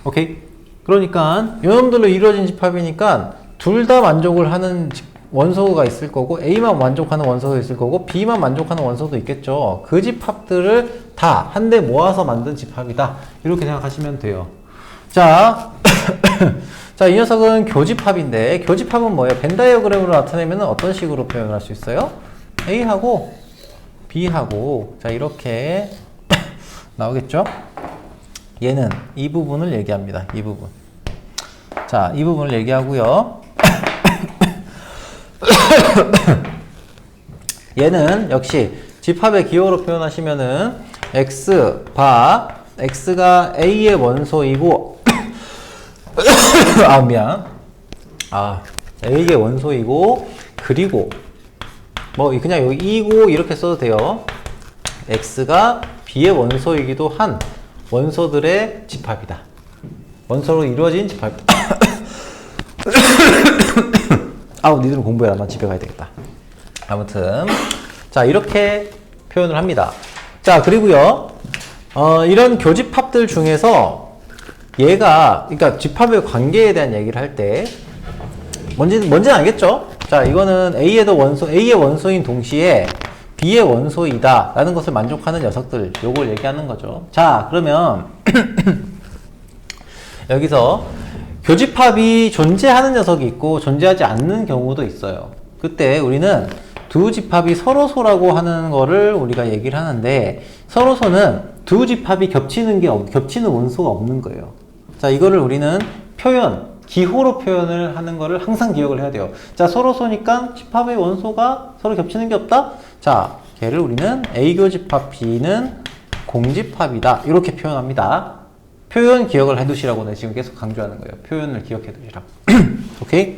오케이? 그러니까 요놈들로 이루어진 집합이니까 둘 다 만족을 하는 원소가 있을 거고 A만 만족하는 원소도 있을 거고 B만 만족하는 원소도 있겠죠. 그 집합들을 다 한데 모아서 만든 집합이다. 이렇게 생각하시면 돼요. 자, 자, 이 녀석은 교집합인데 교집합은 뭐예요? 벤 다이어그램으로 나타내면 어떤 식으로 표현을 할 수 있어요? A하고 B하고 자 이렇게 나오겠죠? 얘는 이 부분을 얘기합니다. 이 부분. 자, 이 부분을 얘기하고요. 얘는 역시 집합의 기호로 표현하시면은 X가 A의 원소이고 A의 원소이고 그리고 뭐 그냥 여기 이고 이렇게 써도 돼요. X가 B의 원소이기도 한 원소들의 집합이다. 원소로 이루어진 집합이다. 니들은 공부해라. 난 집에 가야 되겠다. 아무튼 자 이렇게 표현을 합니다. 자 그리고요 이런 교집합들 중에서 얘가 그러니까 집합의 관계에 대한 얘기를 할 때 뭔지는 알겠죠? 자 이거는 A의 원소인 동시에 B의 원소이다 라는 것을 만족하는 녀석들 요걸 얘기하는 거죠. 자 그러면 여기서 교집합이 존재하는 녀석이 있고 존재하지 않는 경우도 있어요. 그때 우리는 두 집합이 서로소라고 하는 거를 우리가 얘기를 하는데 서로소는 두 집합이 겹치는 원소가 없는 거예요. 자 이거를 우리는 기호로 표현을 하는 거를 항상 기억을 해야 돼요. 자 서로소니까 집합의 원소가 서로 겹치는 게 없다? 자 걔를 우리는 A교집합 B는 공집합이다 이렇게 표현합니다. 표현 기억을 해두시라고 내가 지금 계속 강조하는 거예요. 표현을 기억해 두시라고. 오케이?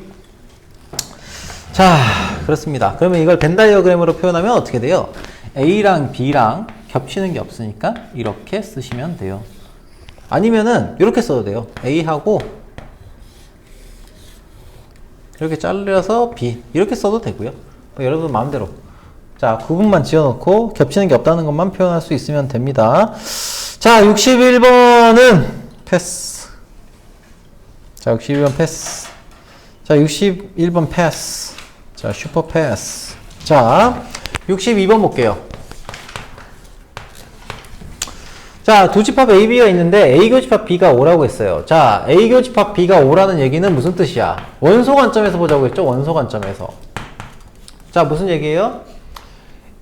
자, 그렇습니다. 그러면 이걸 벤 다이어그램으로 표현하면 어떻게 돼요? A랑 B랑 겹치는 게 없으니까 이렇게 쓰시면 돼요. 아니면은 이렇게 써도 돼요. A하고 이렇게 잘라서 B 이렇게 써도 되고요. 여러분 마음대로. 자, 구분만 지어놓고 겹치는 게 없다는 것만 표현할 수 있으면 됩니다. 자, 61번은 패스. 자, 61번 패스. 자, 61번 패스. 자, 슈퍼 패스. 자, 62번 볼게요. 자, 두 집합 A, B가 있는데 A 교집합 B가 O라고 했어요. 자, A 교집합 B가 O라는 얘기는 무슨 뜻이야? 원소 관점에서 보자고 했죠? 원소 관점에서. 자, 무슨 얘기예요?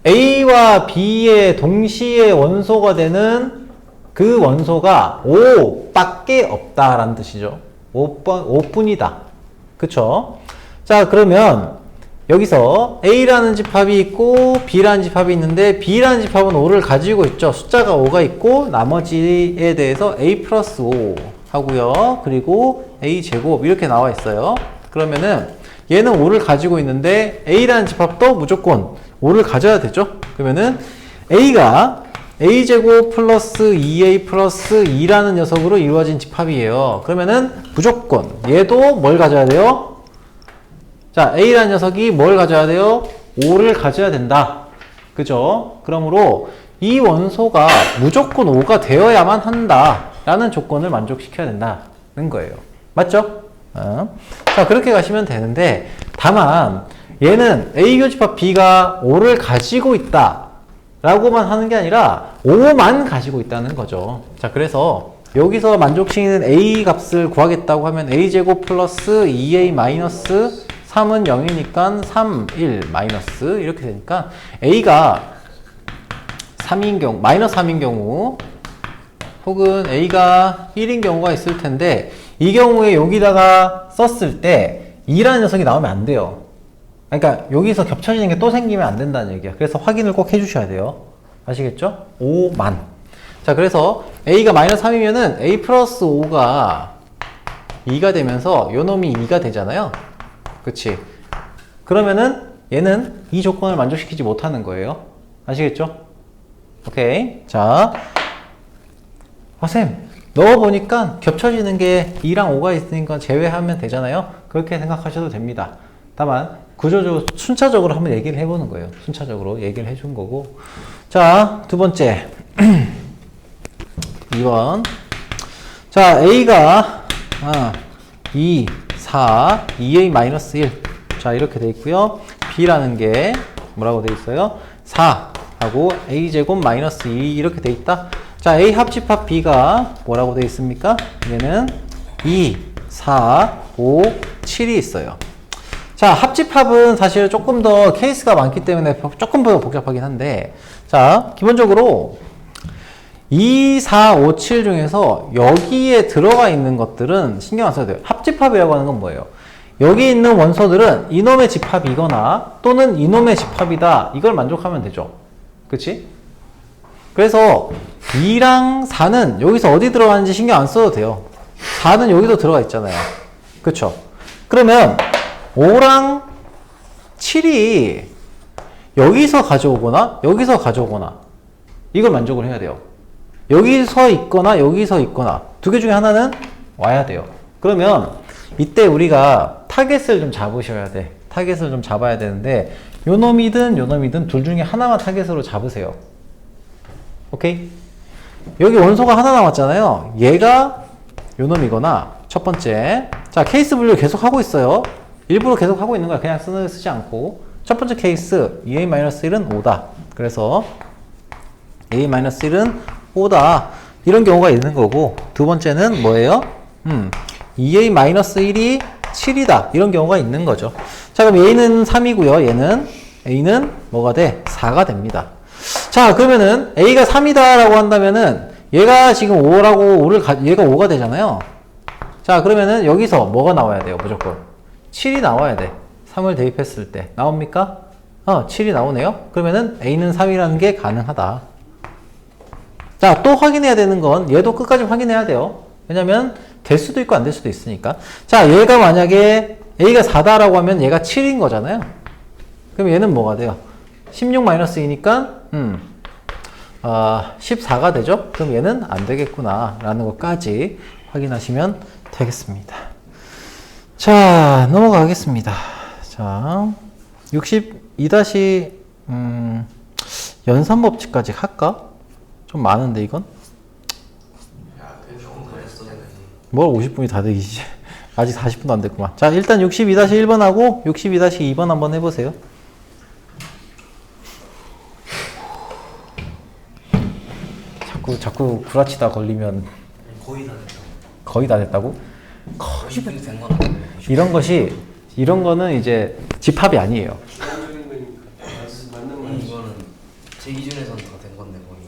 A와 B의 동시에 원소가 되는 그 원소가 5밖에 없다라는 뜻이죠. 5뿐이다. 그쵸? 자, 그러면 여기서 A라는 집합이 있고 B라는 집합이 있는데 B라는 집합은 5를 가지고 있죠. 숫자가 5가 있고 나머지에 대해서 A 플러스 5 하고요. 그리고 A 제곱 이렇게 나와 있어요. 그러면은 얘는 5를 가지고 있는데 A라는 집합도 무조건 5를 가져야 되죠. 그러면은 A가 A제곱 플러스 2A 플러스 2라는 녀석으로 이루어진 집합이에요. 그러면은 무조건 얘도 뭘 가져야 돼요? 자, A라는 녀석이 뭘 가져야 돼요? 5를 가져야 된다. 그죠? 그러므로 이 원소가 무조건 5가 되어야만 한다라는 조건을 만족시켜야 된다는 거예요. 맞죠? 자, 그렇게 가시면 되는데, 다만 얘는 A 교집합 B가 5를 가지고 있다 라고만 하는 게 아니라 5만 가지고 있다는 거죠. 자, 그래서 여기서 만족시키는 A 값을 구하겠다고 하면 A제곱 플러스 2A 마이너스 3은 0이니까 3, 1 마이너스 이렇게 되니까 A가 3인 경우, 마이너스 3인 경우 혹은 A가 1인 경우가 있을 텐데 이 경우에 여기다가 썼을 때 2라는 녀석이 나오면 안 돼요. 그러니까 여기서 겹쳐지는 게 또 생기면 안 된다는 얘기야. 그래서 확인을 꼭 해주셔야 돼요. 아시겠죠? 5만. 자, 그래서 A가 마이너스 3이면은 A 플러스 5가 2가 되면서 요 놈이 2가 되잖아요. 그치? 그러면은 얘는 이 조건을 만족시키지 못하는 거예요. 아시겠죠? 오케이. 자, 쌤, 넣어보니까 겹쳐지는 게 2랑 5가 있으니까 제외하면 되잖아요. 그렇게 생각하셔도 됩니다. 다만 구조적으로 순차적으로 한번 얘기를 해보는 거예요. 순차적으로 얘기를 해준 거고. 자, 두 번째 2번. 자, A가 2, 4, 2A-1. 자, 이렇게 돼 있고요. B라는 게 뭐라고 돼 있어요? 4하고 A제곱 마이너스 2 이렇게 돼 있다. 자, A 합집합 B가 뭐라고 돼 있습니까? 얘는 2, 4, 5, 7이 있어요. 자, 합집합은 사실 조금 더 케이스가 많기 때문에 조금 더 복잡하긴 한데, 자, 기본적으로 2, 4, 5, 7 중에서 여기에 들어가 있는 것들은 신경 안 써도 돼요. 합집합이라고 하는 건 뭐예요? 여기 있는 원소들은 이놈의 집합이거나 또는 이놈의 집합이다. 이걸 만족하면 되죠. 그치? 그래서 2랑 4는 여기서 어디 들어가는지 신경 안 써도 돼요. 4는 여기도 들어가 있잖아요. 그쵸? 그러면 5랑 7이 여기서 가져오거나 여기서 가져오거나 이걸 만족을 해야 돼요. 여기서 있거나 여기서 있거나 두 개 중에 하나는 와야 돼요. 그러면 이때 우리가 타겟을 좀 잡으셔야 돼. 타겟을 좀 잡아야 되는데 요 놈이든 둘 중에 하나만 타겟으로 잡으세요. 오케이? 여기 원소가 하나 남았잖아요. 얘가 요 놈이거나 첫 번째. 자, 케이스 분류 계속 하고 있어요. 일부러 계속 하고 있는 거야. 그냥 쓰지 않고. 첫 번째 케이스 2A-1은 5다. 그래서 A-1은 5다. 이런 경우가 있는 거고, 두 번째는 뭐예요? 2A-1이 7이다. 이런 경우가 있는 거죠. 자, 그럼 A는 3이고요. A는 뭐가 돼? 4가 됩니다. 자, 그러면은 A가 3이다 라고 한다면은 얘가 지금 5라고 얘가 5가 되잖아요. 자, 그러면은 여기서 뭐가 나와야 돼요? 무조건 7이 나와야 돼. 3을 대입했을 때 나옵니까? 7이 나오네요. 그러면은 A는 3이라는 게 가능하다. 자, 또 확인해야 되는 건 얘도 끝까지 확인해야 돼요. 왜냐면 될 수도 있고 안 될 수도 있으니까. 자, 얘가 만약에 A가 4다라고 하면 얘가 7인 거잖아요. 그럼 얘는 뭐가 돼요? 16-2니까 14가 되죠? 그럼 얘는 안 되겠구나 라는 것까지 확인하시면 되겠습니다. 자, 넘어가겠습니다. 자, 62- 연산법칙까지 할까? 좀 많은데 이건? 뭘 50분이 다 되기지. 아직 40분도 안 됐구만. 자, 일단 62-1번 하고 62-2번 한번 해보세요. 자꾸 구라치다 걸리면 거의 다 됐다고? 거의 된 건 아니에요. 이런 거는 이제 집합이 아니에요. 이거는 제 기준에서는 다 된 건데 거의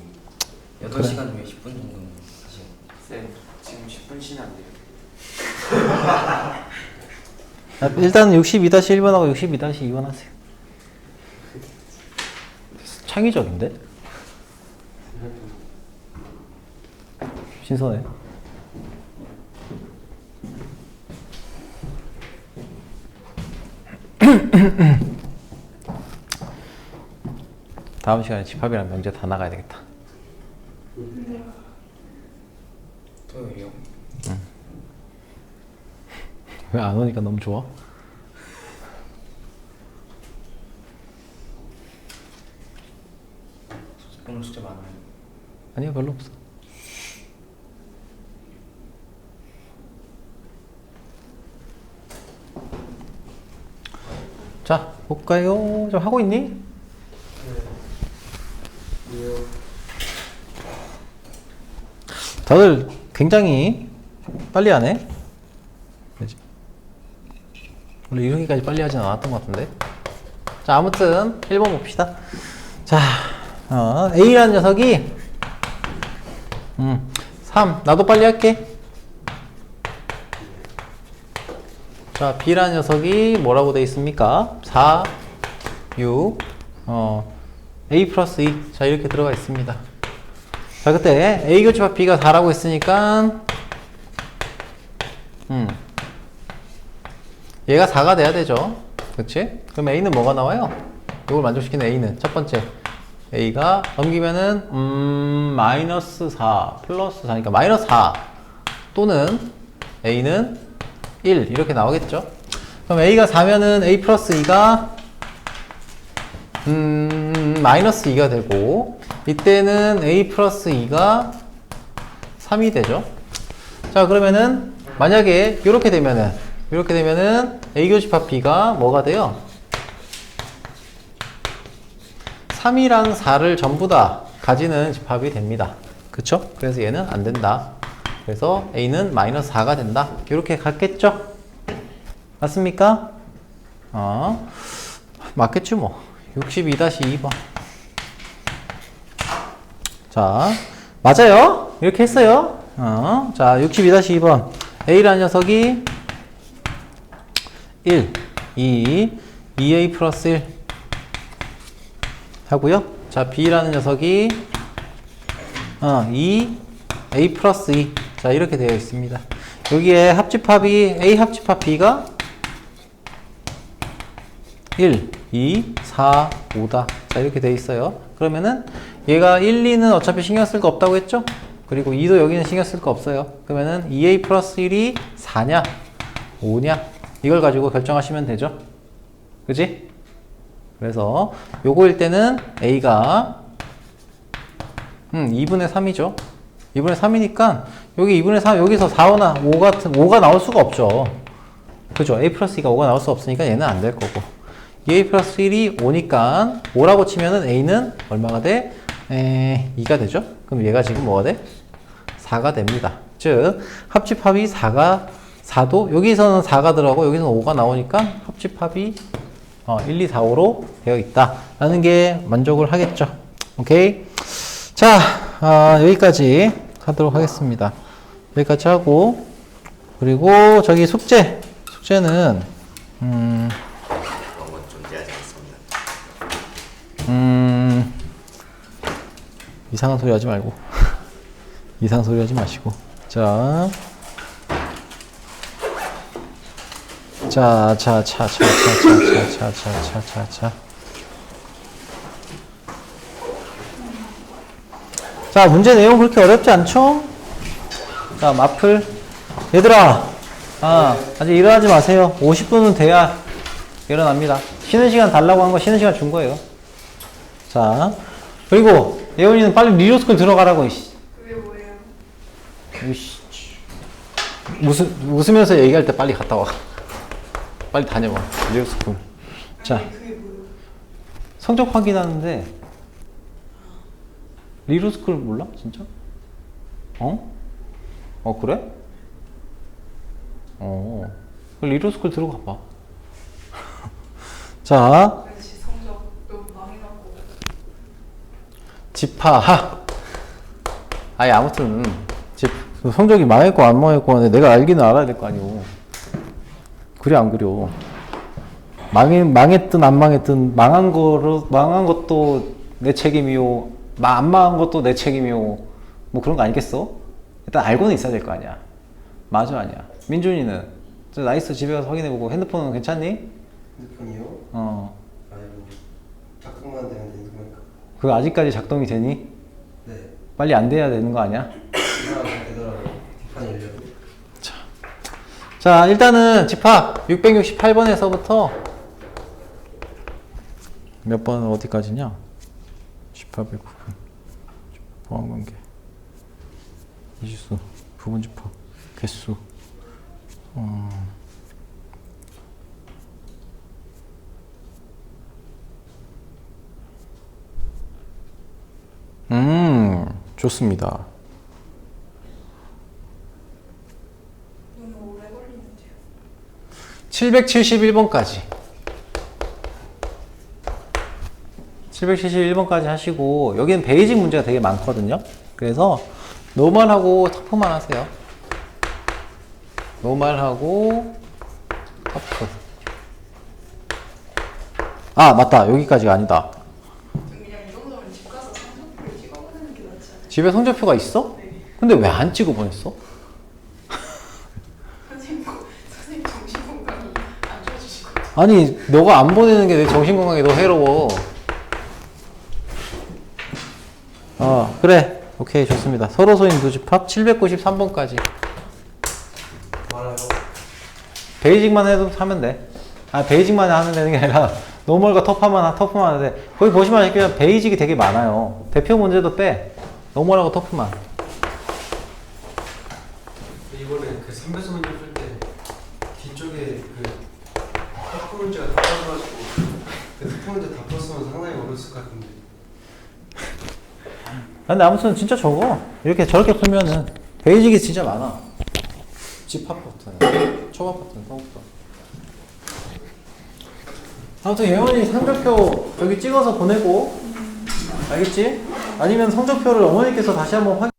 8시간 중에 10분 정도는 사실. 쌤 지금 10분 쉬면 안 돼요. 일단 62-1번하고 62-2번 하세요. 창의적인데? 신선해. 다음 시간에 집합이랑 명제 다 나가야 되겠다. 토요일이요? 왜 안 오니까 너무 좋아? 아니에요. 별로 없어. 자, 볼까요? 좀 하고 있니? 네. 왜요? 다들 굉장히 빨리 하네? 그지? 원래 이렇게까지 빨리 하진 않았던 것 같은데? 자, 아무튼 1번 봅시다. 자, A라는 녀석이 3. 나도 빨리 할게. 자, B라는 녀석이 뭐라고 돼 있습니까? 4, 6, A 플러스 2. 자, 이렇게 들어가 있습니다. 자, 그때 A 교집합 B가 4라고 했으니까 얘가 4가 돼야 되죠. 그치? 그럼 A는 뭐가 나와요? 이걸 만족시키는 A는 첫 번째 A가 넘기면은 마이너스 4 플러스 4니까 마이너스 4 또는 A는 1 이렇게 나오겠죠. 그럼 A가 4면은 A 플러스 2가 마이너스 2가 되고 이때는 A 플러스 2가 3이 되죠. 자, 그러면은 만약에 이렇게 되면은 A 교집합 B가 뭐가 돼요? 3이랑 4를 전부 다 가지는 집합이 됩니다. 그쵸? 그래서 얘는 안 된다. 그래서 A는 마이너스 4가 된다. 이렇게 갔겠죠? 맞습니까? 맞겠지 뭐. 62-2번. 자, 맞아요. 이렇게 했어요. 자, 62-2번. A라는 녀석이 1, 2A 플러스 1 하고요. 자, B라는 녀석이 2A 플러스 2. 자, 이렇게 되어 있습니다. 여기에 합집합이 A 합집합 B가 1, 2, 4, 5다. 자, 이렇게 되어 있어요. 그러면은 얘가 1, 2는 어차피 신경 쓸 거 없다고 했죠? 그리고 2도 여기는 신경 쓸 거 없어요. 그러면은 2A 플러스 1이 4냐? 5냐? 이걸 가지고 결정하시면 되죠. 그지? 그래서 요거일 때는 A가 2분의 3이죠. 2분의 3이니까 여기 2분의 3 여기서 4나 5 같은 5가 나올 수가 없죠. 그죠? A 플러스 2가 5가 나올 수 없으니까 얘는 안 될 거고 2A 플러스 1이 5니까 5라고 치면은 A는 얼마가 돼? 2가 되죠? 그럼 얘가 지금 뭐가 돼? 4가 됩니다. 즉 합집합이 4도 여기서는 4가 들어가고 여기서는 5가 나오니까 합집합이 1, 2, 4, 5로 되어 있다 라는 게 만족을 하겠죠. 오케이. 자, 여기까지 하도록 하겠습니다. 여기까지 하고 그리고 저기 숙제는 그런 건 존재하지 않습니다. 이상한 소리 하지 말고 이상한 소리 하지 마시고 자, 자, 문제 내용 그렇게 어렵지 않죠? 자, 마플. 얘들아, 아직 일어나지 마세요. 50분은 돼야 일어납니다. 쉬는 시간 달라고 한 거 쉬는 시간 준 거예요. 자, 그리고 예원이는 빨리 리로스쿨 들어가라고, 이씨. 그게 뭐예요? 이씨. 웃으면서 얘기할 때 빨리 갔다 와. 빨리 다녀와. 리로스쿨. 자, 아니 그게 뭐예요? 성적 확인하는데, 리로스쿨 몰라? 진짜? 그래? 리로스쿨 들어가 봐. 자, 아저씨 성적 너무 망해갖고 집합. 아니, 아무튼, 성적이 망했고 안 망했고 하는데 내가 알기는 알아야 될 거 아니오. 그래, 안 그려. 망했든 안 망했든 망한 것도 내 책임이요. 안 망한 것도 내 책임이요. 뭐 그런 거 아니겠어? 일단 알고는 있어야 될 거 아니야. 맞아, 아니야. 민준이는 저 나이스 집에 가서 확인해보고 핸드폰은 괜찮니? 핸드폰이요? 아이고 작동만 되면 되는 거니까. 그거 아직까지 작동이 되니? 네. 빨리 안 돼야 되는 거 아니야? 이상하게 되더라고요. 뒷판이 열려도. 자, 일단은 집합 668번에서부터 몇 번 어디까지냐? 집합의 구분, 보안관계. 이지수, 부분집합, 개수. 좋습니다. 너무 오래 걸리는데요. 771번까지. 771번까지 하시고, 여기는 베이직 문제가 되게 많거든요. 그래서, 노멀하고 터프만 하세요. 노멀하고 터프. 아, 맞다. 여기까지가 아니다. 그냥 이 정도면 집 가서 성적표를 찍어보는 게 낫지 않아요? 집에 성적표가 있어? 네. 근데 왜 안 찍어 보냈어? 선생님 정신 건강이 안 좋아지시거든요. 아니, 너가 안 보내는 게 내 정신건강에 더 해로워. 그래. 오케이, 좋습니다. 서로소인 부집합 793번까지. 많아요. 베이직만 해도 하면 돼. 아, 베이직만 하면 되는 게 아니라, 노멀과 터프만 하는데, 거기 보시면 알겠지만 베이직이 되게 많아요. 대표 문제도 빼. 노멀하고 터프만. 이번에 그 3배수 문제 풀 때 뒤쪽에 그 터프 문제가 다 빠져가지고 그 터프 문제 다 풀었으면 상당히 어려웠을 것 같은데. 근데 아무튼 진짜 적어. 이렇게 저렇게 풀면은 베이직이 진짜 많아. 집합 버튼, 초밥 버튼, 성부터. 아무튼 예원이 성적표 여기 찍어서 보내고, 알겠지? 아니면 성적표를 어머니께서 다시 한번 확인.